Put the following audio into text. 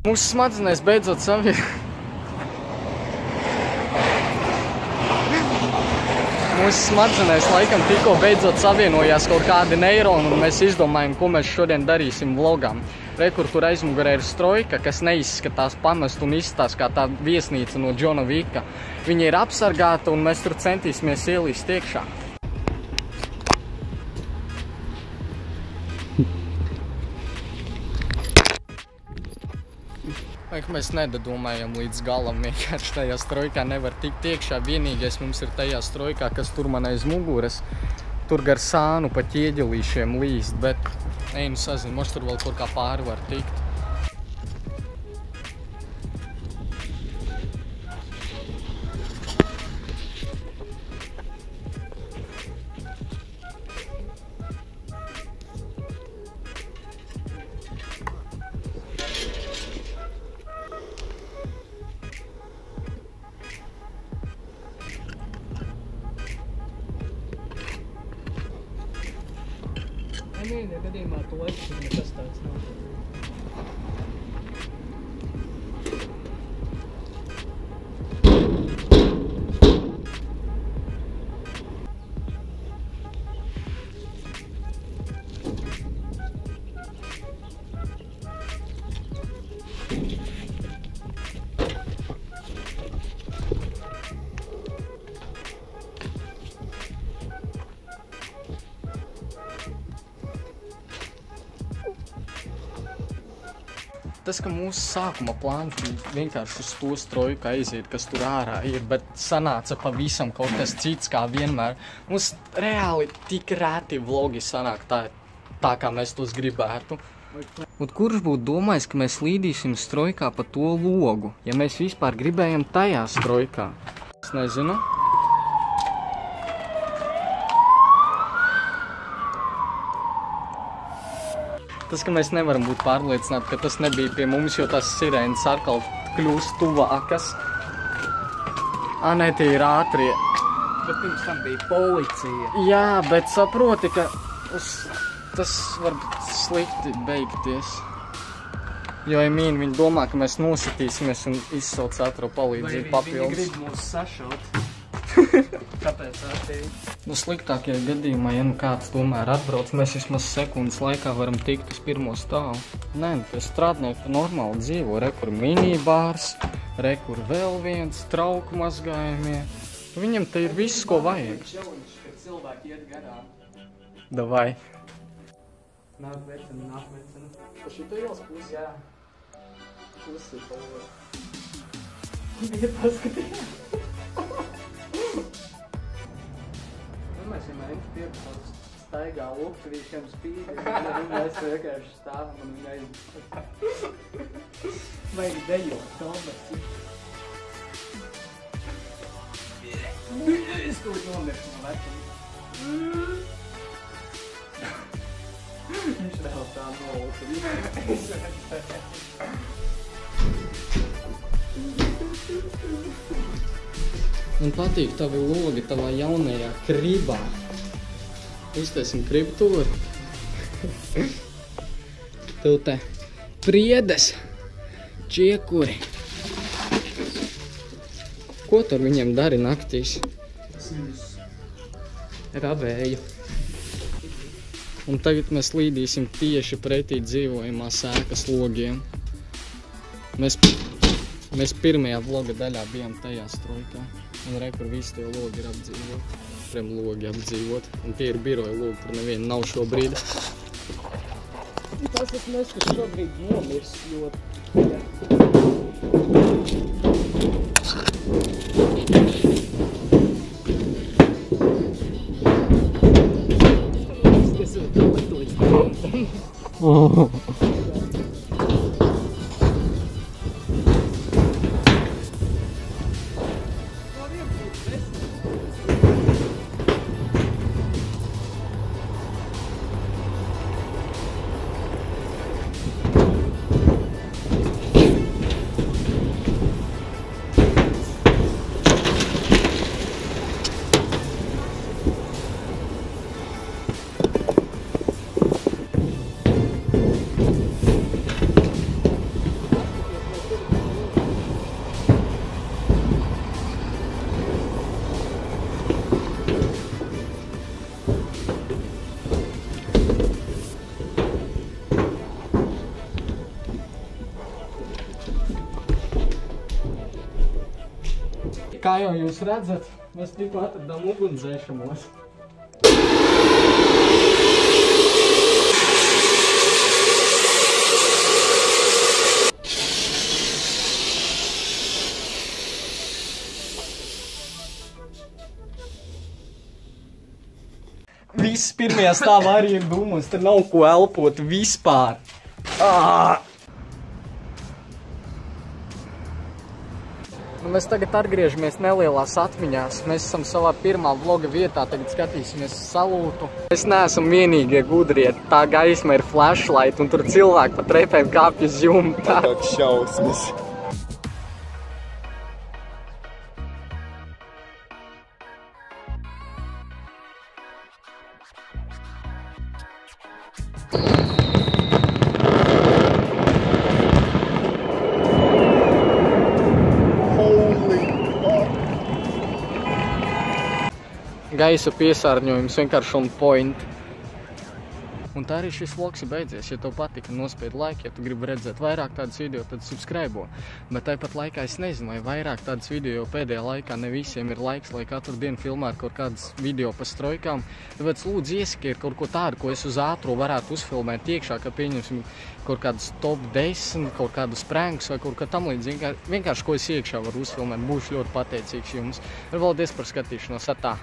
Mūsu smadzenēs beidzot Mūsu smadzenēs laikam tikko beidzot savienojās kaut kādi neironi, un mēs izdomājam, ko mēs šodien darīsim vlogām. Rekur, tur aizmugurē ir strojka, kas neizskatās pamest un izstās kā tā viesnīca no Džona Vika. Viņa ir apsargāta, un mēs tur centīsimies ielīst iekšā. Mēs nedadomājam līdz galam, vienkārši tajā strojkā nevar tikt iekšā. Vienīgais mums ir tajā strojkā, kas tur man aiz muguras, tur gar sānu pa ķieģelīšiem līst, bet, nu sazinu, mums tur vēl kaut kā pāri var tikt. Vienā gadījumā tu laiks, ka nekas tāds nav. Tas, ka mūsu sākuma plāns bija vienkārši uz to strojku aiziet, kas tur ārā ir, bet sanāca pavisam kaut kas cits kā vienmēr. Mums reāli tik rēti vlogi sanāk tā kā mēs tos gribētu. Un kurš būtu domājis, ka mēs līdīsim strojkā pa to logu, ja mēs vispār gribējam tajā strojkā? Es nezinu. Tas, ka mēs nevaram būt pārliecināti, ka tas nebija pie mums, jo tās sirēnas atkal kļūst tuvākas. Nē, tie ir ātrie. Bet pirms tam bija policija. Jā, bet saproti, ka tas var slikti beigties. Jo, viņi domā, ka mēs nositīsimies un izsauc ātro palīdzību papildus. Vai viņi grib mūs sašaut? Kāpēc ārtīgi? Sliktākajā gadījumā, ja kāds tomēr atbrauc, mēs vismaz sekundes laikā varam tikt uz pirmo stāvu. Nē, tie strādnieki normāli dzīvo. Rekur minibārs, rekur vēl viens, trauku mazgājumie. Viņam te ir viss, ko vajag. Čeliņš, kad cilvēki iet garām. Davai. Nāk vecina. Pa šito ielas pusi? Jā. Pusi pa ielas. Bija paskatījās. Mēs vienmēr pieredzot staigā lukturīšiem spīdi, un mēs vienkārši stāvam un mēs vajag dejot, Tomas. Es kaut nomirst no vecuma. Viņš vēl tā nolūka. Man patīk tavi logi tavā jaunajā kribā. Uztaisim kribtūri. Tev te priedes, čiekuri. Ko tur viņiem dari naktīs? Ravēju. Un tagad mēs līdīsim tieši pretī dzīvojamās ēkas logiem. Mēs pirmajā vloga daļā bijām tajā strojkā. Un rekur visi tie logi ir apdzīvot. Priem logi apdzīvot. Un tie ir biroja logi, tur neviena nav šobrīd. Tas esmu es, kas šobrīd nomirs, jo... Tas ir līdz Kā jau jūs redzat, mēs tikko atradām ugunsdzēšamos. Viss pirmajā stāvā arī ir dūmos, te nav ko elpot vispār. Mēs tagad atgriežamies nelielās atmiņās. Mēs esam savā pirmā vloga vietā, tagad skatīsimies salūtu. Mēs neesam vienīgie gudrie, tā gaisma ir flashlight un tur cilvēki pa trepēm kāpj uz jumta. Tak šausmas. Gaisa piesārņojums vienkārši on point. Un tā arī šis vlogs ir beidzies. Ja tev patika, nospied like, ja tu gribi redzēt vairāk tādas video, tad subscribe. Bet tāpat laikā es nezinu, vai vairāk tādas video, jo pēdējā laikā ne visiem ir laiks, lai katru dienu filmētu kaut kādas video pa strojkām. Tāpēc lūdzu iesakiet kaut ko tādu, ko es uz ātro varētu uzfilmēt iekšā, ka pieņemsim kaut kādus top 10, kaut kādus prankus vai kaut kā tam līdz. Vienkārši, ko es iekšā varu uzfilmēt, būšu ļoti pateicīgs jums. Un paldies par skatīšanos. Atā!